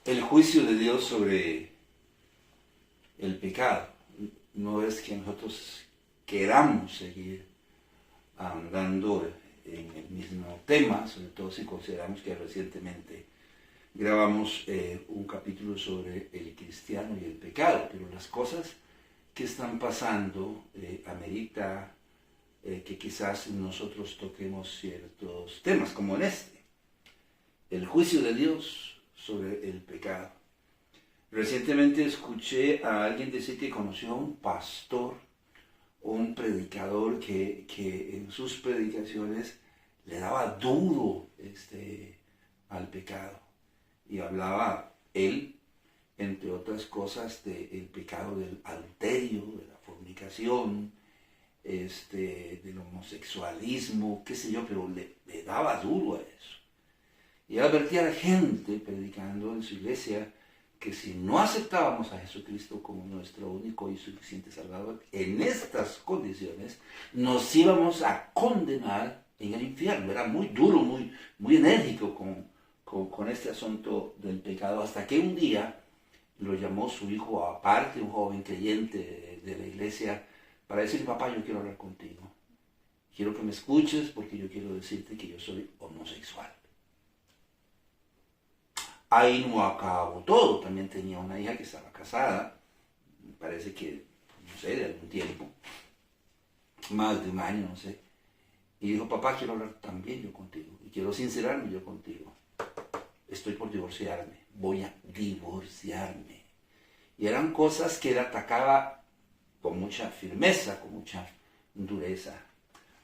el juicio de Dios sobre el pecado. No es que nosotros queramos seguir andando en el mismo tema, sobre todo si consideramos que recientemente grabamos un capítulo sobre el cristiano y el pecado, pero las cosas que están pasando amerita que quizás nosotros toquemos ciertos temas, como en este, el juicio de Dios sobre el pecado. Recientemente escuché a alguien decir que conoció a un pastor o un predicador que en sus predicaciones le daba duro al pecado. Y hablaba él, entre otras cosas, del pecado del adulterio, de la fornicación, del homosexualismo, qué sé yo, pero le daba duro a eso. Y advertía a la gente, predicando en su iglesia, que si no aceptábamos a Jesucristo como nuestro único y suficiente Salvador, en estas condiciones nos íbamos a condenar en el infierno. Era muy duro, muy enérgico con este asunto del pecado, hasta que un día lo llamó su hijo aparte, un joven creyente de la iglesia, para decir: papá, yo quiero hablar contigo. Quiero que me escuches porque yo quiero decirte que yo soy homosexual. Ahí no acabó todo. También tenía una hija que estaba casada, me parece que, no sé, de algún tiempo, más de un año, no sé. Y dijo: papá, quiero hablar también yo contigo, y quiero sincerarme yo contigo. Estoy por divorciarme, voy a divorciarme. Y eran cosas que él atacaba con mucha firmeza, con mucha dureza.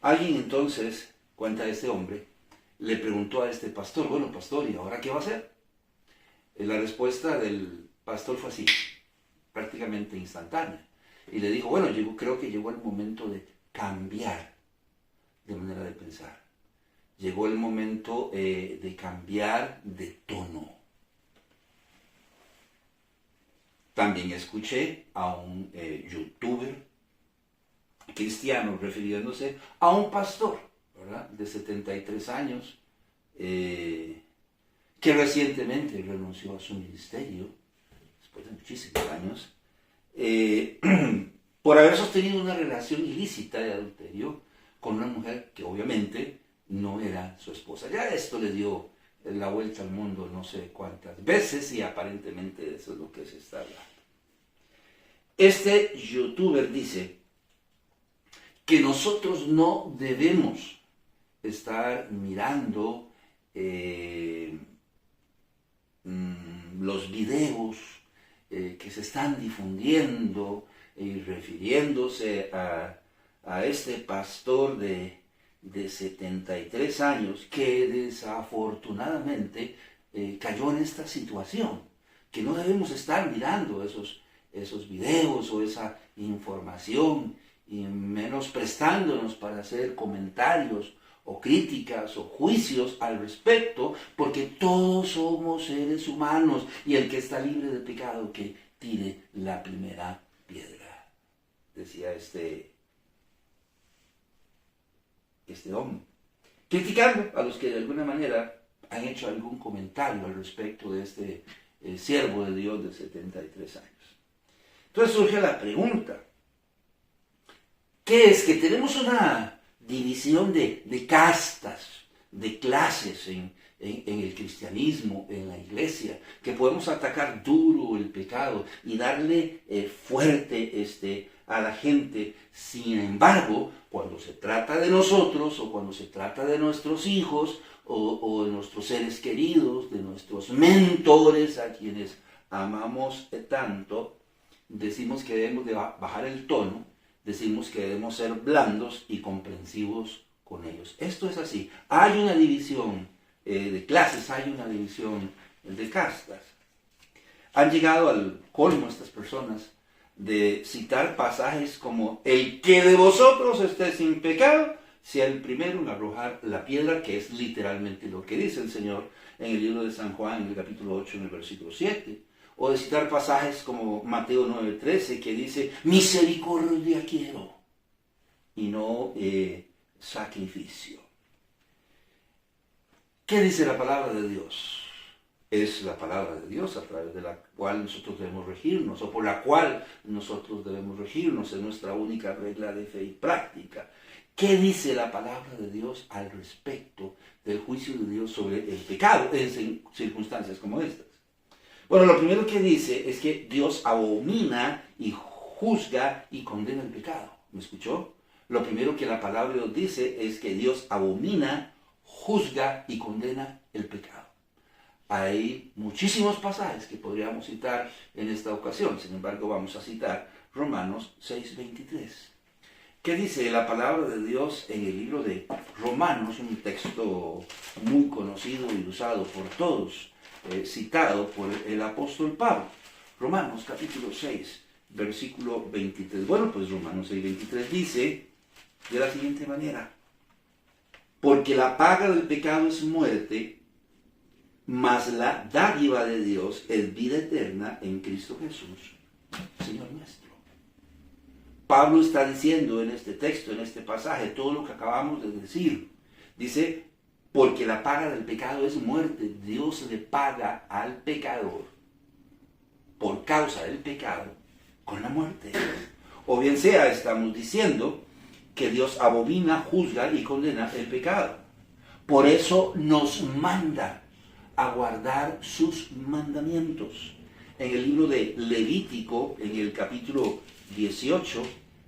Alguien entonces, cuenta este hombre, le preguntó a este pastor: bueno, pastor, ¿y ahora qué va a hacer? La respuesta del pastor fue así, prácticamente instantánea. Y le dijo: bueno, creo que llegó el momento de cambiar de manera de pensar. Llegó el momento de cambiar de tono. También escuché a un youtuber cristiano refiriéndose a un pastor, ¿verdad?, de 73 años, que recientemente renunció a su ministerio, después de muchísimos años, por haber sostenido una relación ilícita de adulterio con una mujer que obviamente no era su esposa. Ya esto le dio la vuelta al mundo no sé cuántas veces, y aparentemente eso es lo que se está hablando. Este youtuber dice que nosotros no debemos estar mirando los videos que se están difundiendo y refiriéndose a este pastor de 73 años que desafortunadamente cayó en esta situación, que no debemos estar mirando esos videos o esa información y menosprestándonos para hacer comentarios o críticas o juicios al respecto, porque todos somos seres humanos, y el que está libre de pecado que tire la primera piedra, decía este hombre, criticando a los que de alguna manera han hecho algún comentario al respecto de este siervo de Dios de 73 años. Entonces surge la pregunta: ¿qué es? Que tenemos una división de castas, de clases en el cristianismo, en la iglesia, que podemos atacar duro el pecado y darle fuerte a la gente. Sin embargo, cuando se trata de nosotros, o cuando se trata de nuestros hijos, o de nuestros seres queridos, de nuestros mentores, a quienes amamos tanto, decimos que debemos de bajar el tono, decimos que debemos ser blandos y comprensivos con ellos. Esto es así. Hay una división de clases, hay una división de castas. Han llegado al colmo estas personas de citar pasajes como: el que de vosotros esté sin pecado, sea el primero en arrojar la piedra, que es literalmente lo que dice el Señor en el libro de San Juan, en el capítulo 8, en el versículo 7. O de citar pasajes como Mateo 9:13, que dice: misericordia quiero y no sacrificio. ¿Qué dice la palabra de Dios? es la palabra de Dios, a través de la cual nosotros debemos regirnos, o por la cual nosotros debemos regirnos, es nuestra única regla de fe y práctica. ¿Qué dice la palabra de Dios al respecto del juicio de Dios sobre el pecado en circunstancias como estas? Bueno, lo primero que dice es que Dios abomina y juzga y condena el pecado. ¿Me escuchó? Lo primero que la palabra de Dios dice es que Dios abomina, juzga y condena el pecado. Hay muchísimos pasajes que podríamos citar en esta ocasión, sin embargo vamos a citar Romanos 6:23. ¿Qué dice la palabra de Dios en el libro de Romanos? Un texto muy conocido y usado por todos, citado por el apóstol Pablo. Romanos capítulo 6, versículo 23. Bueno, pues Romanos 6:23 dice de la siguiente manera: porque la paga del pecado es muerte, mas la dádiva de Dios es vida eterna en Cristo Jesús, Señor nuestro. Pablo está diciendo en este texto, en este pasaje, todo lo que acabamos de decir. Dice, porque la paga del pecado es muerte. Dios le paga al pecador por causa del pecado con la muerte. O bien sea, estamos diciendo que Dios abomina, juzga y condena el pecado. Por eso nos manda a guardar sus mandamientos. En el libro de Levítico, en el capítulo 18,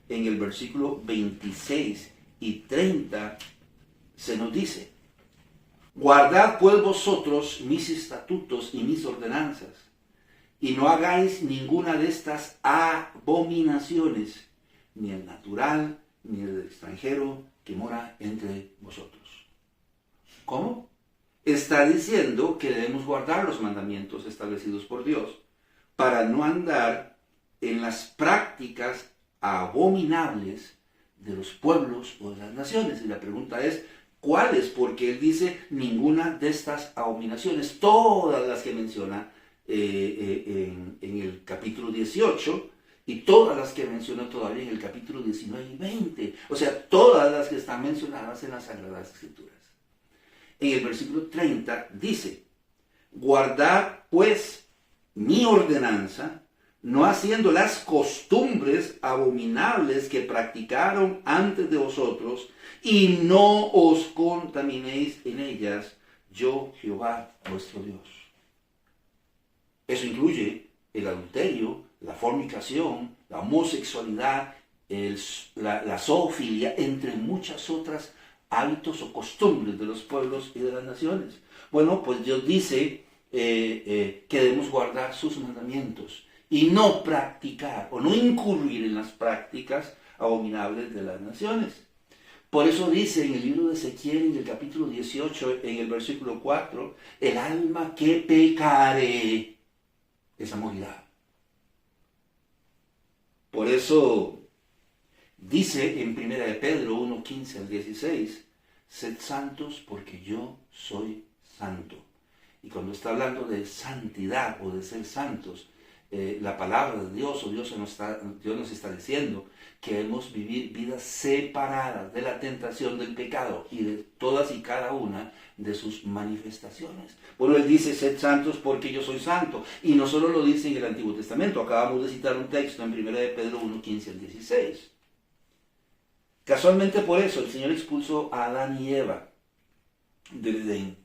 en el versículo 26 y 30, se nos dice: guardad pues vosotros mis estatutos y mis ordenanzas, y no hagáis ninguna de estas abominaciones, ni el natural, ni el extranjero que mora entre vosotros. ¿Cómo? Está diciendo que debemos guardar los mandamientos establecidos por Dios para no andar en las prácticas abominables de los pueblos o de las naciones. Y la pregunta es, ¿cuáles? Porque él dice ninguna de estas abominaciones, todas las que menciona en el capítulo 18 y todas las que menciona todavía en el capítulo 19 y 20. O sea, todas las que están mencionadas en las Sagradas Escrituras. En el versículo 30 dice: guardad pues mi ordenanza, no haciendo las costumbres abominables que practicaron antes de vosotros, y no os contaminéis en ellas, yo Jehová vuestro Dios. Eso incluye el adulterio, la fornicación, la homosexualidad, la zoofilia, entre muchas otras hábitos o costumbres de los pueblos y de las naciones. Bueno, pues Dios dice que debemos guardar sus mandamientos y no practicar o no incurrir en las prácticas abominables de las naciones. Por eso dice en el libro de Ezequiel, en el capítulo 18, en el versículo 4, el alma que pecare, esa morirá. Por eso dice en 1 de Pedro 1, 15 al 16, sed santos porque yo soy santo. Y cuando está hablando de santidad o de ser santos, la palabra de Dios o Dios nos está diciendo que debemos vivir vidas separadas de la tentación del pecado y de todas y cada una de sus manifestaciones. Bueno, él dice, sed santos porque yo soy santo. Y no solo lo dice en el Antiguo Testamento, acabamos de citar un texto en 1 de Pedro 1, 15 al 16. Casualmente por eso el Señor expulsó a Adán y Eva del Edén,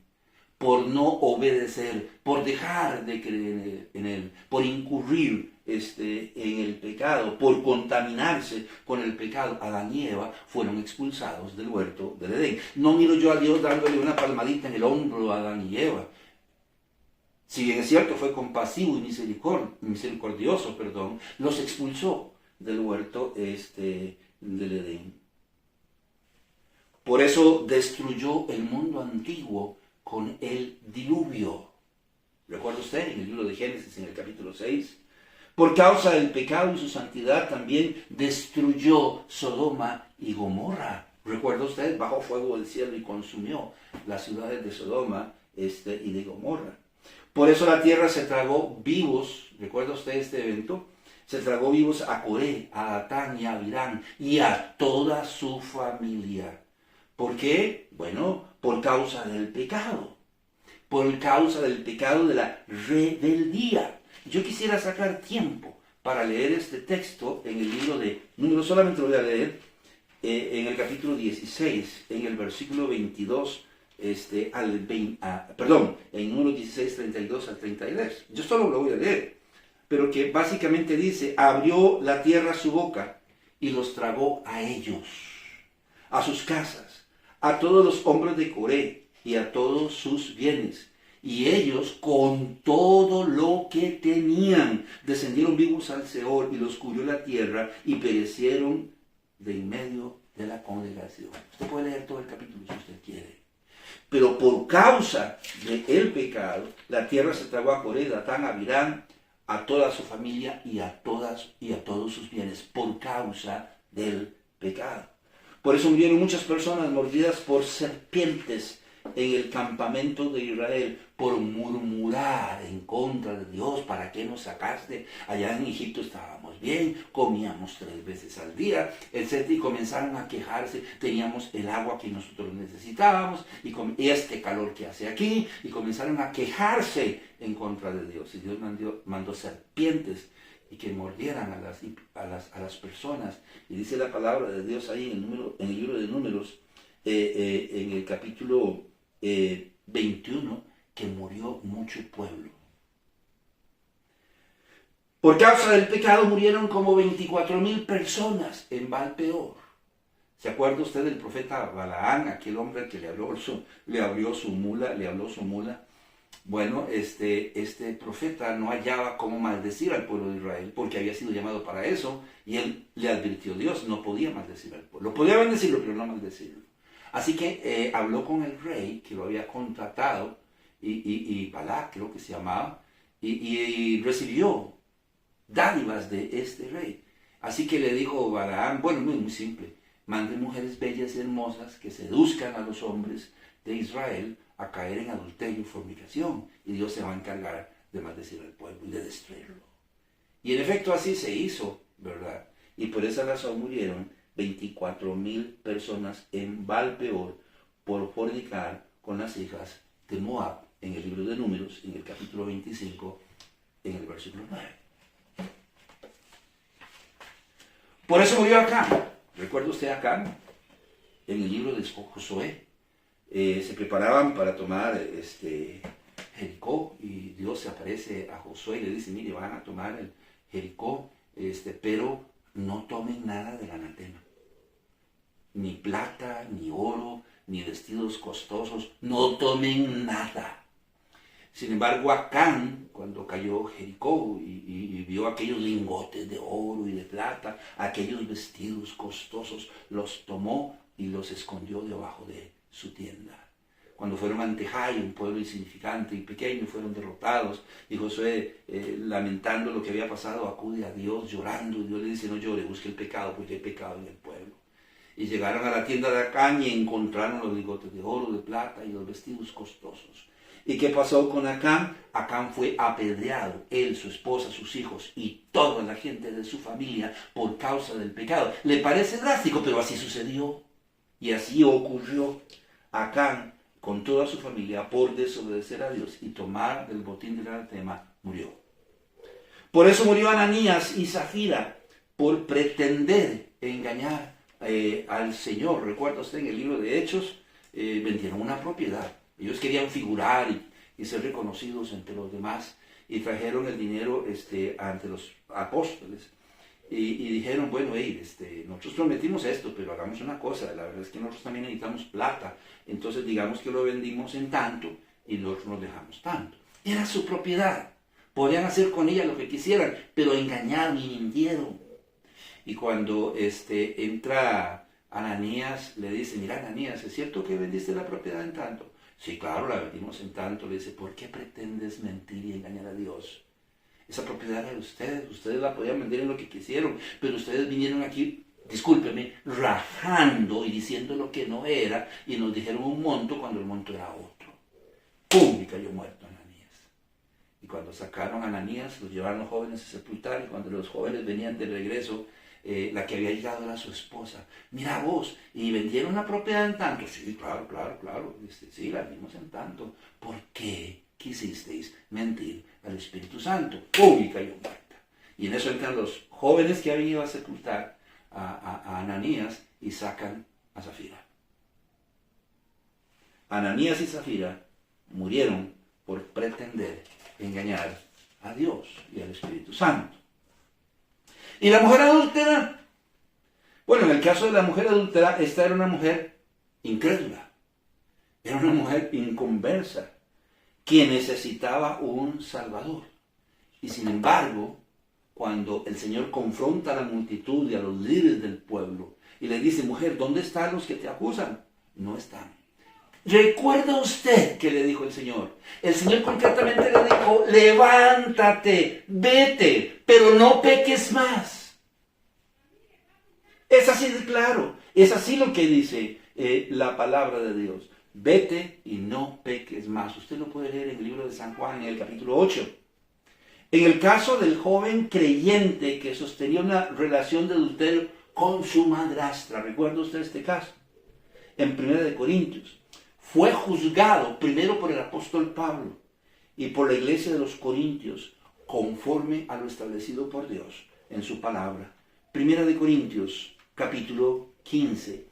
por no obedecer, por dejar de creer en Él, por incurrir en el pecado, por contaminarse con el pecado. Adán y Eva fueron expulsados del huerto del Edén. No miro yo a Dios dándole una palmadita en el hombro a Adán y Eva. Si bien es cierto, fue compasivo y misericordioso, los expulsó del huerto del Edén. Por eso destruyó el mundo antiguo con el diluvio. ¿Recuerda usted en el libro de Génesis, en el capítulo 6? Por causa del pecado y su santidad también destruyó Sodoma y Gomorra. ¿Recuerda usted? Bajó fuego del cielo y consumió las ciudades de Sodoma y de Gomorra. Por eso la tierra se tragó vivos. ¿Recuerda usted este evento? Se tragó vivos a Coré, a Datán y a Abirán y a toda su familia. ¿Por qué? Bueno, por causa del pecado. por causa del pecado de la rebeldía. Yo quisiera sacar tiempo para leer este texto en el libro de Números, solamente lo voy a leer, en el capítulo 16, en el versículo 22 en Números 16, 32 al 33. Yo solo lo voy a leer, pero que básicamente dice: abrió la tierra su boca y los tragó a ellos, a sus casas, a todos los hombres de Coré y a todos sus bienes. Y ellos, con todo lo que tenían, descendieron vivos al Seol y los cubrió la tierra y perecieron de en medio de la congregación. Usted puede leer todo el capítulo si usted quiere. Pero por causa del pecado, la tierra se tragó a Coré, Datán, a Abirán, a toda su familia y a todos sus bienes, por causa del pecado. Por eso murieron muchas personas mordidas por serpientes en el campamento de Israel, por murmurar en contra de Dios. ¿Para qué nos sacaste? Allá en Egipto estábamos bien, comíamos 3 veces al día, etc. Y comenzaron a quejarse, teníamos el agua que nosotros necesitábamos, y este calor que hace aquí, y comenzaron a quejarse en contra de Dios. Y Dios mandó serpientes y que mordieran a las personas. Y dice la palabra de Dios ahí en el libro de Números, en el capítulo 21, que murió mucho pueblo. Por causa del pecado murieron como 24,000 personas en Baal-peor. ¿Se acuerda usted del profeta Balaán, aquel hombre que le habló su mula? Bueno, este profeta no hallaba cómo maldecir al pueblo de Israel, porque había sido llamado para eso, y él le advirtió: Dios no podía maldecir al pueblo. Podía bendecirlo, pero no maldecirlo. Así que habló con el rey que lo había contratado, y Balac creo que se llamaba, y recibió dádivas de este rey. Así que le dijo Balaam, bueno, muy simple: mande mujeres bellas y hermosas que seduzcan a los hombres de Israel a caer en adulterio y fornicación, y Dios se va a encargar de maldecir al pueblo y de destruirlo. Y en efecto así se hizo, ¿verdad? Y por esa razón murieron 24,000 personas en Baal-peor por fornicar con las hijas de Moab, en el libro de Números, en el capítulo 25, en el versículo 9. Por eso murió Acán. ¿Recuerda usted a Acán? En el libro de Josué. Se preparaban para tomar Jericó, y Dios se aparece a Josué y le dice: mire, van a tomar el Jericó, pero no tomen nada del anatema. Ni plata, ni oro, ni vestidos costosos, no tomen nada. Sin embargo, Acán, cuando cayó Jericó y vio aquellos lingotes de oro y de plata, aquellos vestidos costosos, los tomó y los escondió debajo de su tienda. Cuando fueron ante Jai, un pueblo insignificante y pequeño, fueron derrotados, y Josué, lamentando lo que había pasado, acude a Dios llorando, y Dios le dice: no llore, busque el pecado, porque hay pecado en el pueblo. Y llegaron a la tienda de Acán y encontraron los lingotes de oro, de plata y los vestidos costosos. ¿Y qué pasó con Acán? Acán fue apedreado, él, su esposa, sus hijos y toda la gente de su familia, por causa del pecado. Le parece drástico, pero así sucedió. Y así ocurrió. Acán, con toda su familia, por desobedecer a Dios y tomar del botín del anatema, murió. Por eso murió Ananías y Zafira, por pretender engañar al Señor. Recuerda usted, en el libro de Hechos, vendieron una propiedad. Ellos querían figurar y ser reconocidos entre los demás, y trajeron el dinero ante los apóstoles. Y dijeron: bueno, nosotros prometimos esto, pero hagamos una cosa, la verdad es que nosotros también necesitamos plata, entonces digamos que lo vendimos en tanto y nosotros nos dejamos tanto. Era su propiedad, podían hacer con ella lo que quisieran, pero engañaron y mintieron. Y cuando entra Ananías, le dice: mira, Ananías, ¿es cierto que vendiste la propiedad en tanto? Sí, claro, la vendimos en tanto. Le dice: ¿por qué pretendes mentir y engañar a Dios? Esa propiedad era de ustedes la podían vender en lo que quisieron, pero ustedes vinieron aquí, discúlpeme, rajando y diciendo lo que no era, y nos dijeron un monto cuando el monto era otro. ¡Pum! Y cayó muerto Ananías. Y cuando sacaron a Ananías, los llevaron los jóvenes a sepultar, y cuando los jóvenes venían de regreso, la que había llegado era su esposa. Mira vos, ¿y vendieron la propiedad en tanto? Sí, claro, claro, claro. Sí, la dimos en tanto. ¿Por qué quisisteis mentir al Espíritu Santo? ¡Pum! Y cayó muerta. Y en eso entran los jóvenes que habían ido a sepultar a Ananías y sacan a Zafira. Ananías y Zafira murieron por pretender engañar a Dios y al Espíritu Santo. ¿Y la mujer adúltera? Bueno, en el caso de la mujer adúltera, esta era una mujer incrédula. Era una mujer inconversa, que necesitaba un Salvador. Y sin embargo, cuando el Señor confronta a la multitud y a los líderes del pueblo, y le dice, mujer, ¿dónde están los que te acusan? No están. ¿Recuerda usted qué le dijo el Señor? El Señor concretamente le dijo, levántate, vete, pero no peques más. Es así de claro, es así lo que dice la palabra de Dios. Vete y no peques más. Usted lo puede leer en el libro de San Juan, en el capítulo 8. En el caso del joven creyente que sostenía una relación de adulterio con su madrastra, ¿recuerda usted este caso? En 1 Corintios. Fue juzgado primero por el apóstol Pablo y por la iglesia de los Corintios conforme a lo establecido por Dios en su palabra. 1 Corintios capítulo 15.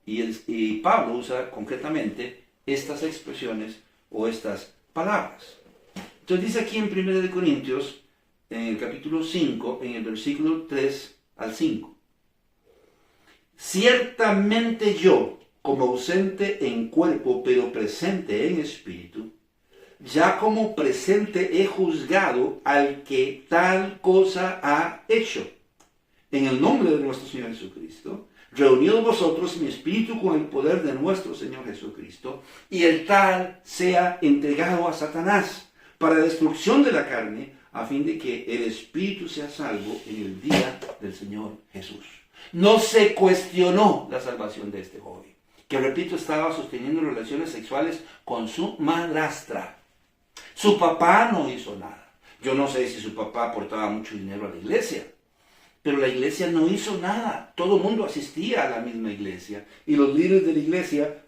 Y Pablo usa concretamente estas expresiones o estas palabras. Entonces dice aquí en 1 Corintios, en el capítulo 5, en el versículo 3 al 5. Ciertamente yo, como ausente en cuerpo, pero presente en espíritu, ya como presente he juzgado al que tal cosa ha hecho. En el nombre de nuestro Señor Jesucristo, reunidos vosotros mi espíritu con el poder de nuestro Señor Jesucristo, y el tal sea entregado a Satanás para destrucción de la carne, a fin de que el espíritu sea salvo en el día del Señor Jesús. No se cuestionó la salvación de este joven, que repito, estaba sosteniendo relaciones sexuales con su madrastra. Su papá no hizo nada. Yo no sé si su papá aportaba mucho dinero a la iglesia, pero la iglesia no hizo nada. Todo el mundo asistía a la misma iglesia y los líderes de la iglesia,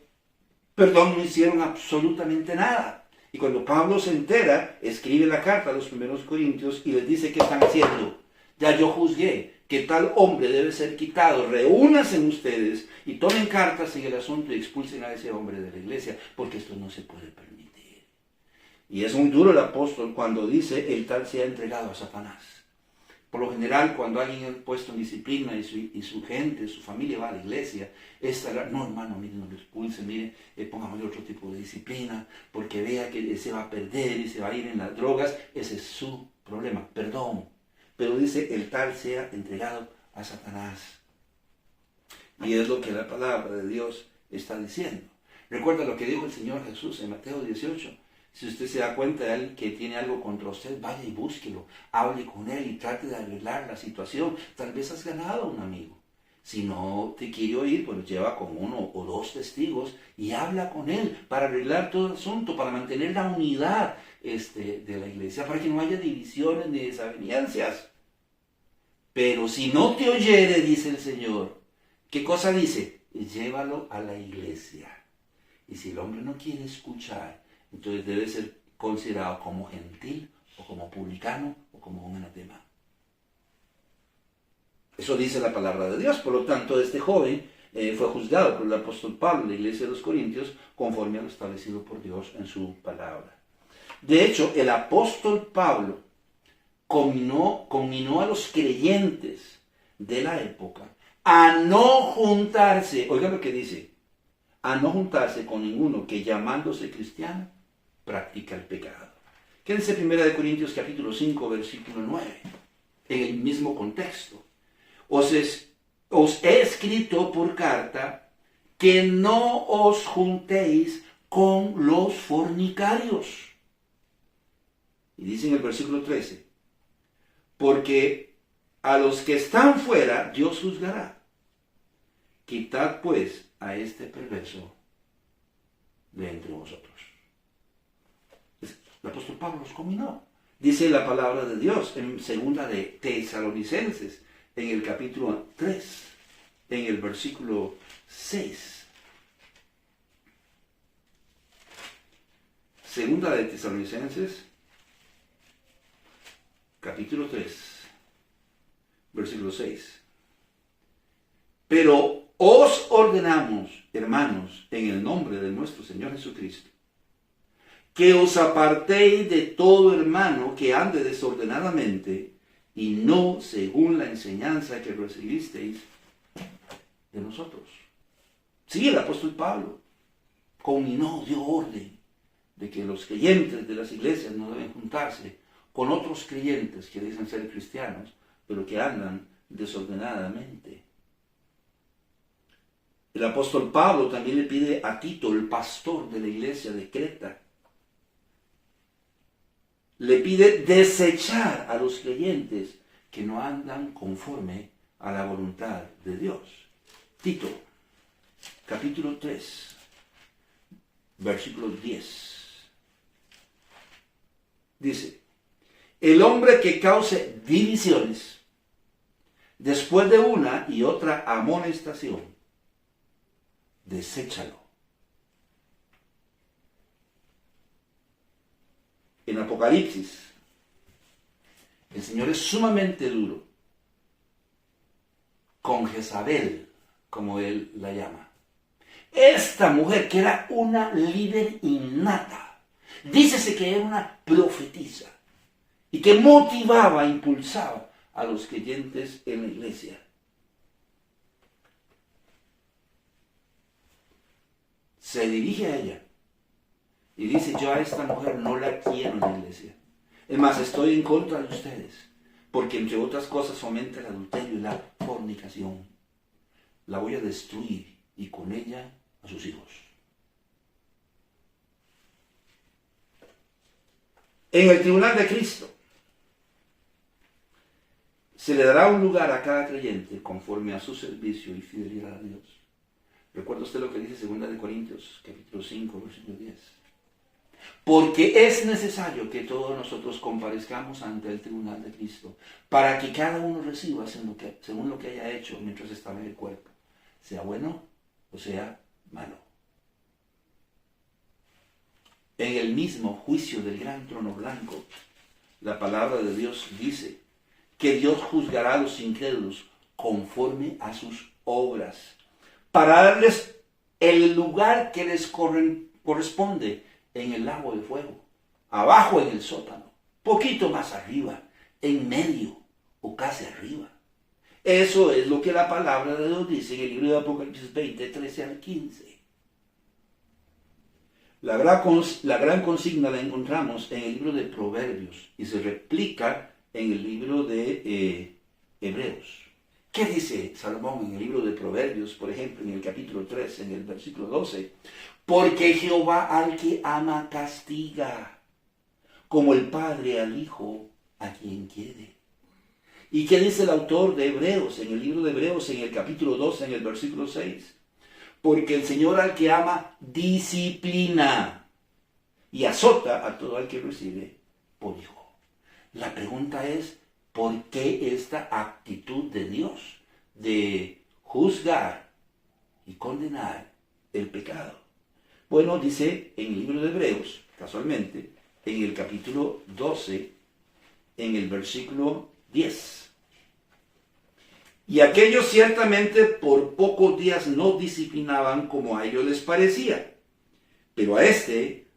no hicieron absolutamente nada. Y cuando Pablo se entera, escribe la carta a los primeros corintios y les dice, ¿qué están haciendo? Ya yo juzgué que tal hombre debe ser quitado. Reúnanse ustedes y tomen cartas en el asunto y expulsen a ese hombre de la iglesia, porque esto no se puede permitir. Y es muy duro el apóstol cuando dice, el tal sea entregado a Satanás. Por lo general, cuando alguien es puesto en disciplina y su gente, su familia va a la iglesia, no hermano, mire, no lo expulse, mire, pongámosle otro tipo de disciplina, porque vea que se va a perder y se va a ir en las drogas, ese es su problema, perdón. Pero dice, el tal sea entregado a Satanás. Y es lo que la palabra de Dios está diciendo. Recuerda lo que dijo el Señor Jesús en Mateo 18. Si usted se da cuenta de él que tiene algo contra usted, vaya y búsquelo, hable con él y trate de arreglar la situación. Tal vez has ganado a un amigo. Si no te quiere oír, pues lleva con 1 o 2 testigos y habla con él para arreglar todo el asunto, para mantener la unidad de la iglesia, para que no haya divisiones ni desavenencias. Pero si no te oyere, dice el Señor, ¿qué cosa dice? Llévalo a la iglesia. Y si el hombre no quiere escuchar, entonces debe ser considerado como gentil, o como publicano, o como un anatema. Eso dice la palabra de Dios. Por lo tanto, este joven fue juzgado por el apóstol Pablo en la iglesia de los Corintios, conforme a lo establecido por Dios en su palabra. De hecho, el apóstol Pablo conminó a los creyentes de la época a no juntarse, oiga lo que dice, a no juntarse con ninguno que llamándose cristiano practica el pecado. ¿Qué dice 1 Corintios capítulo 5, versículo 9? En el mismo contexto. Os he escrito por carta que no os juntéis con los fornicarios. Y dice en el versículo 13, porque a los que están fuera Dios juzgará. Quitad pues a este perverso de entre vosotros. El apóstol Pablo los conminó. Dice la palabra de Dios en 2 de Tesalonicenses, en el capítulo 3, en el versículo 6. Segunda de Tesalonicenses, capítulo 3, versículo 6. Pero os ordenamos, hermanos, en el nombre de nuestro Señor Jesucristo, que os apartéis de todo hermano que ande desordenadamente y no según la enseñanza que recibisteis de nosotros. Sí, el apóstol Pablo conminó, dio orden de que los creyentes de las iglesias no deben juntarse con otros creyentes que dicen ser cristianos, pero que andan desordenadamente. El apóstol Pablo también le pide a Tito, el pastor de la iglesia de Creta, le pide desechar a los creyentes que no andan conforme a la voluntad de Dios. Tito, capítulo 3, versículo 10. Dice, el hombre que cause divisiones después de una y otra amonestación, deséchalo. En Apocalipsis, el Señor es sumamente duro con Jezabel, como Él la llama. Esta mujer que era una líder innata, dícese que era una profetisa y que motivaba, impulsaba a los creyentes en la iglesia. Se dirige a ella y dice, yo a esta mujer no la quiero en la iglesia. Es más, estoy en contra de ustedes, porque entre otras cosas fomenta el adulterio y la fornicación. La voy a destruir y con ella a sus hijos. En el tribunal de Cristo se le dará un lugar a cada creyente conforme a su servicio y fidelidad a Dios. Recuerda usted lo que dice 2 Corintios, capítulo 5, versículo 10. Porque es necesario que todos nosotros comparezcamos ante el tribunal de Cristo, para que cada uno reciba según lo que haya hecho mientras estaba en el cuerpo, sea bueno o sea malo. En el mismo juicio del gran trono blanco, la palabra de Dios dice que Dios juzgará a los incrédulos conforme a sus obras, para darles el lugar que les corresponde en el lago de fuego, abajo en el sótano, poquito más arriba, en medio o casi arriba. Eso es lo que la palabra de Dios dice en el libro de Apocalipsis 20, 13 al 15. La gran consigna la encontramos en el libro de Proverbios y se replica en el libro de Hebreos. ¿Qué dice Salomón en el libro de Proverbios, por ejemplo, en el capítulo 3, en el versículo 12? Porque Jehová al que ama castiga, como el padre al hijo a quien quiere. ¿Y qué dice el autor de Hebreos, en el libro de Hebreos, en el capítulo 12, en el versículo 6? Porque el Señor al que ama disciplina y azota a todo el que recibe por hijo. La pregunta es, ¿por qué esta actitud de Dios de juzgar y condenar el pecado? Bueno, dice en el libro de Hebreos, casualmente, en el capítulo 12, en el versículo 10. Y aquellos ciertamente por pocos días no disciplinaban como a ellos les parecía, pero a este,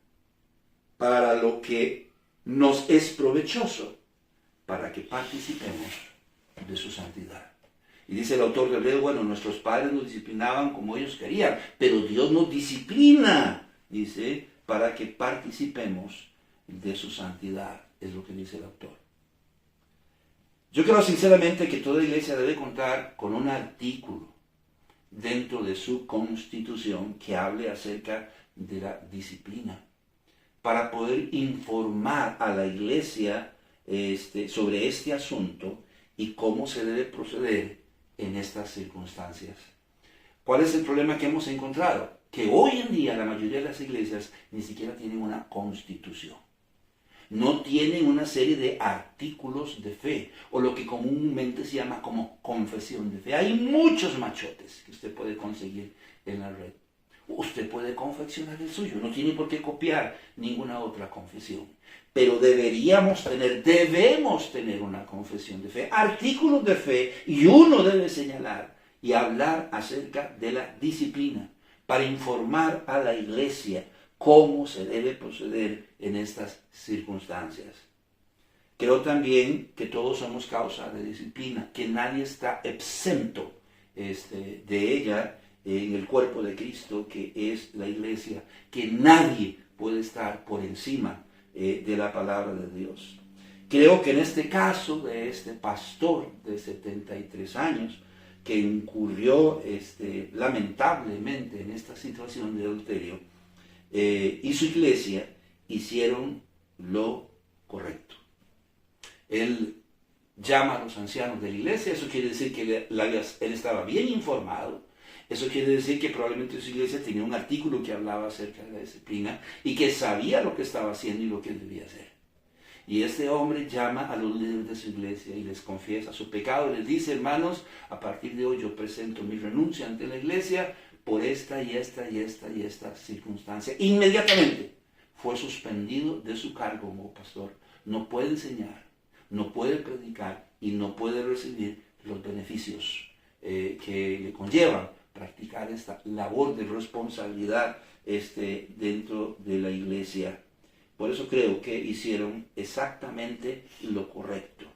para lo que nos es provechoso, para que participemos de su santidad. Y dice el autor de Hebreos, bueno, nuestros padres nos disciplinaban como ellos querían, pero Dios nos disciplina, dice, para que participemos de su santidad, es lo que dice el autor. Yo creo sinceramente que toda iglesia debe contar con un artículo dentro de su constitución que hable acerca de la disciplina, para poder informar a la iglesia sobre este asunto y cómo se debe proceder en estas circunstancias. ¿Cuál es el problema que hemos encontrado? Que hoy en día la mayoría de las iglesias ni siquiera tienen una constitución. No tienen una serie de artículos de fe, o lo que comúnmente se llama como confesión de fe. Hay muchos machotes que usted puede conseguir en la red. Usted puede confeccionar el suyo, no tiene por qué copiar ninguna otra confesión. Pero debemos tener una confesión de fe, artículos de fe, y uno debe señalar y hablar acerca de la disciplina para informar a la iglesia cómo se debe proceder en estas circunstancias. Creo también que todos somos causa de disciplina, que nadie está exento de ella en el cuerpo de Cristo, que es la iglesia, que nadie puede estar por encima de la palabra de Dios. Creo que en este caso de este pastor de 73 años, que incurrió lamentablemente en esta situación de adulterio, y su iglesia hicieron lo correcto. Él llama a los ancianos de la iglesia, eso quiere decir que él estaba bien informado, eso quiere decir que probablemente su iglesia tenía un artículo que hablaba acerca de la disciplina y que sabía lo que estaba haciendo y lo que debía hacer. Y este hombre llama a los líderes de su iglesia y les confiesa su pecado. Les dice: hermanos, a partir de hoy yo presento mi renuncia ante la iglesia por esta y esta y esta y esta circunstancia. Inmediatamente fue suspendido de su cargo como pastor. No puede enseñar, no puede predicar y no puede recibir los beneficios que le conllevan practicar esta labor de responsabilidad dentro de la iglesia. Por eso creo que hicieron exactamente lo correcto.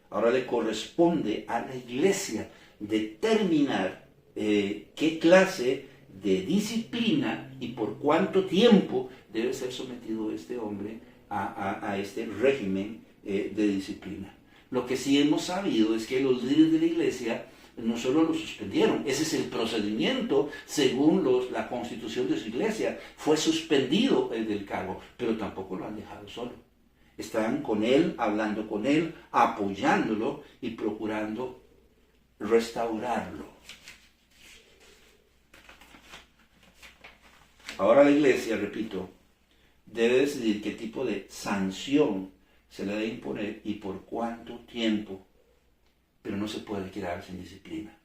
Ahora le corresponde a la iglesia determinar qué clase de disciplina y por cuánto tiempo debe ser sometido este hombre a este régimen de disciplina. Lo que sí hemos sabido es que los líderes de la iglesia no solo lo suspendieron, ese es el procedimiento según la constitución de su iglesia, fue suspendido del cargo, pero tampoco lo han dejado solo. Están con él, hablando con él, apoyándolo y procurando restaurarlo. Ahora la iglesia, repito, debe decidir qué tipo de sanción se le debe imponer y por cuánto tiempo, pero no se puede quedar sin disciplina.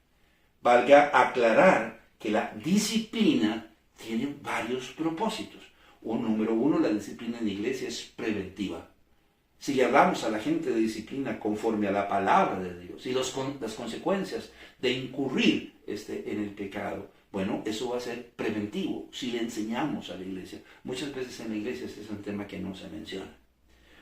Valga aclarar que la disciplina tiene varios propósitos. Número uno, la disciplina en la iglesia es preventiva. Si le hablamos a la gente de disciplina conforme a la palabra de Dios y las consecuencias de incurrir en el pecado, bueno, eso va a ser preventivo si le enseñamos a la iglesia. Muchas veces en la iglesia este es un tema que no se menciona.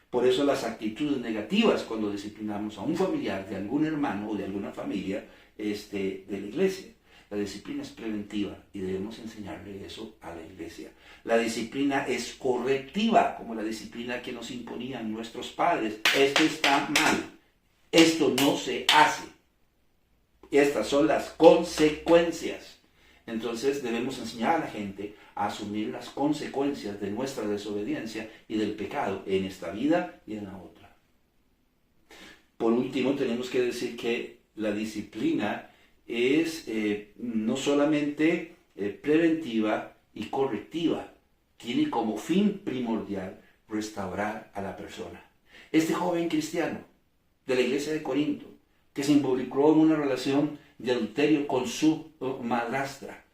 Por eso las actitudes negativas cuando disciplinamos a un familiar de algún hermano o de alguna familia de la iglesia. La disciplina es preventiva y debemos enseñarle eso a la iglesia. La disciplina es correctiva, como la disciplina que nos imponían nuestros padres. Esto está mal, esto no se hace. Estas son las consecuencias. Entonces debemos enseñar a la gente a asumir las consecuencias de nuestra desobediencia y del pecado en esta vida y en la otra. Por último, tenemos que decir que la disciplina es no solamente preventiva y correctiva, tiene como fin primordial restaurar a la persona. Este joven cristiano de la iglesia de Corinto, que se involucró en una relación de adulterio con su madrastra.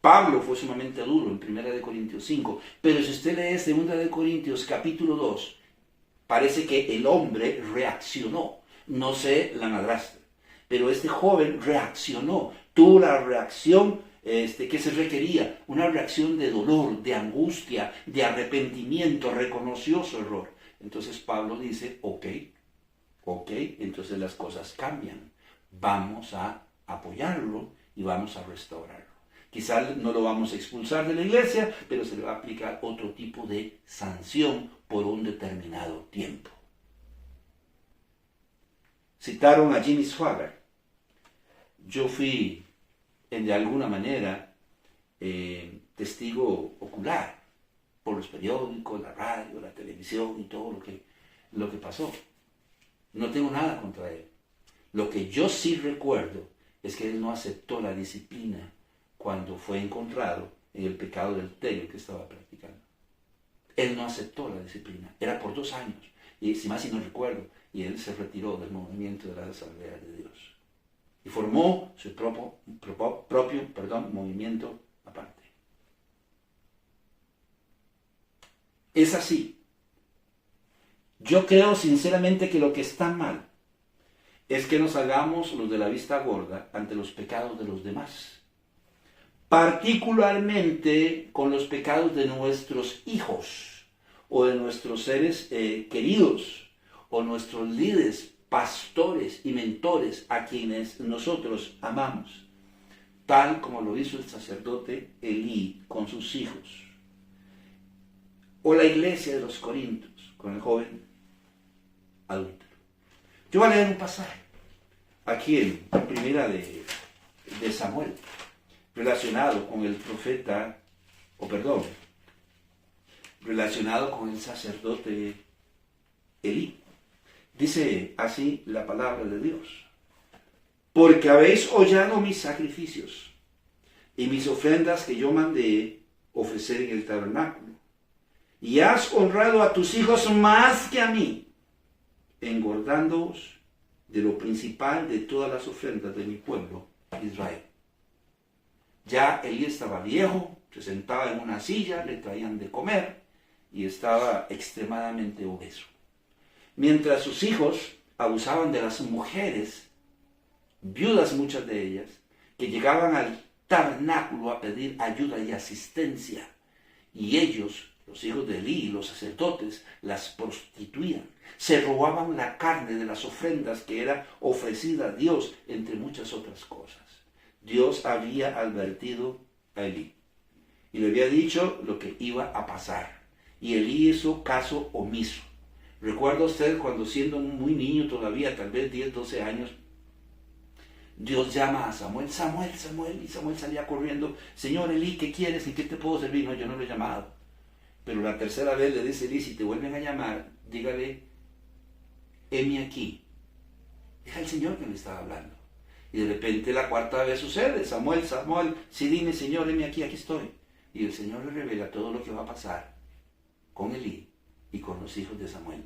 Pablo fue sumamente duro en 1 Corintios 5, pero si usted lee 2 Corintios capítulo 2, parece que el hombre reaccionó, no sé la madrastra, pero este joven reaccionó, tuvo la reacción que se requería, una reacción de dolor, de angustia, de arrepentimiento, reconoció su error. Entonces Pablo dice, ok, entonces las cosas cambian, vamos a apoyarlo y vamos a restaurarlo. Quizás no lo vamos a expulsar de la iglesia, pero se le va a aplicar otro tipo de sanción por un determinado tiempo. Citaron a Jimmy Swaggart. Yo fui, de alguna manera, testigo ocular por los periódicos, la radio, la televisión y todo lo que pasó. No tengo nada contra él. Lo que yo sí recuerdo es que él no aceptó la disciplina cuando fue encontrado en el pecado del adulterio que estaba practicando. Él no aceptó la disciplina. Era por 2 años. Y si más si no recuerdo. Y él se retiró del movimiento de la Asamblea de Dios. Y formó su propio movimiento aparte. Es así. Yo creo sinceramente que lo que está mal es que nos hagamos los de la vista gorda ante los pecados de los demás. Particularmente con los pecados de nuestros hijos o de nuestros seres queridos o nuestros líderes, pastores y mentores a quienes nosotros amamos, tal como lo hizo el sacerdote Elí con sus hijos, o la iglesia de los Corintios con el joven adúltero. Yo voy a leer un pasaje aquí en primera de Samuel, relacionado con el profeta, relacionado con el sacerdote Elí. Dice así la palabra de Dios: porque habéis hollado mis sacrificios y mis ofrendas que yo mandé ofrecer en el tabernáculo, y has honrado a tus hijos más que a mí, engordándoos de lo principal de todas las ofrendas de mi pueblo Israel. Ya Elí estaba viejo, se sentaba en una silla, le traían de comer y estaba extremadamente obeso. Mientras sus hijos abusaban de las mujeres, viudas muchas de ellas, que llegaban al tabernáculo a pedir ayuda y asistencia, y ellos, los hijos de Elí, los sacerdotes, las prostituían, se robaban la carne de las ofrendas que era ofrecida a Dios, entre muchas otras cosas. Dios había advertido a Elí y le había dicho lo que iba a pasar, y Elí hizo caso omiso. ¿Recuerda usted cuando, siendo muy niño todavía, tal vez 10, 12 años, Dios llama a Samuel, Samuel, Samuel, y Samuel salía corriendo, Señor Elí, ¿qué quieres? ¿En qué te puedo servir? No, yo no lo he llamado. Pero la tercera vez le dice Elí, si te vuelven a llamar, dígale, heme aquí. Era el Señor que le estaba hablando. Y de repente la cuarta vez sucede, Samuel, Samuel, sí, dime, Señor, heme aquí, aquí estoy. Y el Señor le revela todo lo que va a pasar con Elí y con los hijos de Samuel.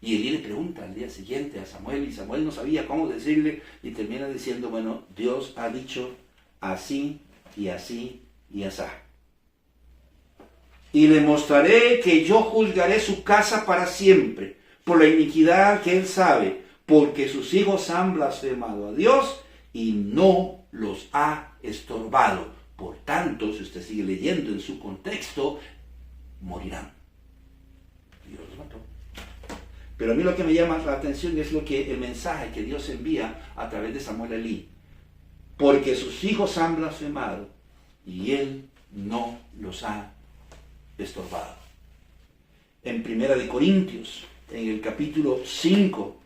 Y Elí le pregunta al día siguiente a Samuel, y Samuel no sabía cómo decirle, y termina diciendo, bueno, Dios ha dicho así y así y asá. Y le mostraré que yo juzgaré su casa para siempre, por la iniquidad que él sabe, porque sus hijos han blasfemado a Dios y no los ha estorbado. Por tanto, si usted sigue leyendo en su contexto, morirán. Dios los mató. Pero a mí lo que me llama la atención es el mensaje que Dios envía a través de Samuel a Elí. Porque sus hijos han blasfemado y él no los ha estorbado. En primera de Corintios, en el capítulo 5,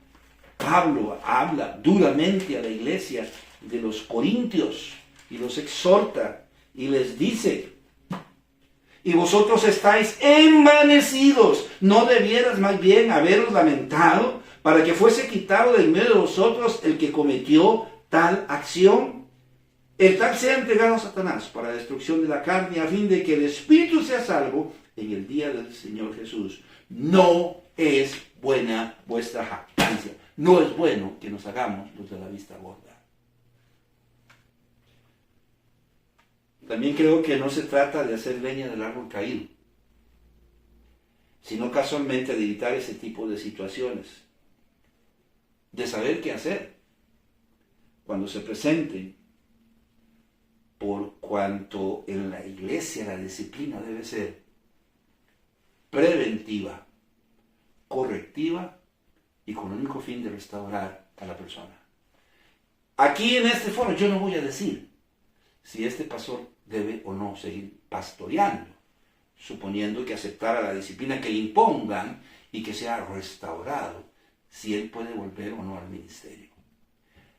Pablo habla duramente a la iglesia de los corintios y los exhorta y les dice: y vosotros estáis envanecidos, ¿no debieras más bien haberos lamentado para que fuese quitado del medio de vosotros el que cometió tal acción? El tal sea entregado a Satanás para destrucción de la carne, a fin de que el espíritu sea salvo en el día del Señor Jesús. No es buena vuestra jactancia. No es bueno que nos hagamos los de la vista gorda. También creo que no se trata de hacer leña del árbol caído, sino casualmente de evitar ese tipo de situaciones, de saber qué hacer cuando se presenten, por cuanto en la iglesia la disciplina debe ser preventiva, correctiva y con el único fin de restaurar a la persona. Aquí en este foro yo no voy a decir si este pastor debe o no seguir pastoreando, suponiendo que aceptara la disciplina que le impongan y que sea restaurado, si él puede volver o no al ministerio.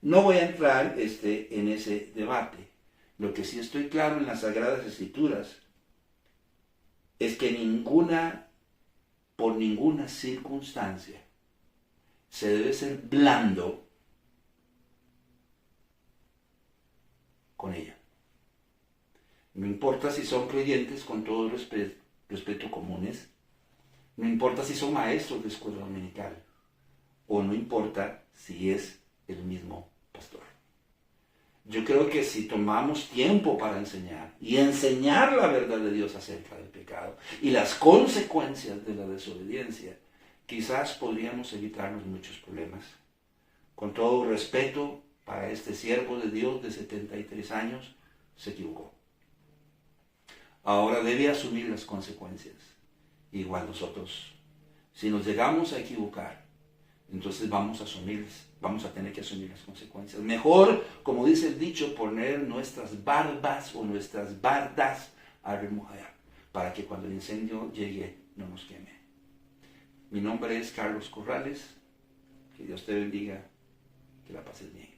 No voy a entrar en ese debate. Lo que sí estoy claro en las Sagradas Escrituras es que por ninguna circunstancia se debe ser blando con ella. No importa si son creyentes, con todo respeto comunes, No importa si son maestros de escuela dominical o no importa si es el mismo pastor. Yo creo que si tomamos tiempo para enseñar y enseñar la verdad de Dios acerca del pecado y las consecuencias de la desobediencia, quizás podríamos evitarnos muchos problemas. Con todo respeto para este siervo de Dios de 73 años, se equivocó. Ahora debe asumir las consecuencias. Igual nosotros, si nos llegamos a equivocar, entonces vamos a tener que asumir las consecuencias. Mejor, como dice el dicho, poner nuestras barbas o nuestras bardas a remojar, para que cuando el incendio llegue no nos queme. Mi nombre es Carlos Corrales. Que Dios te bendiga. Que la pases bien.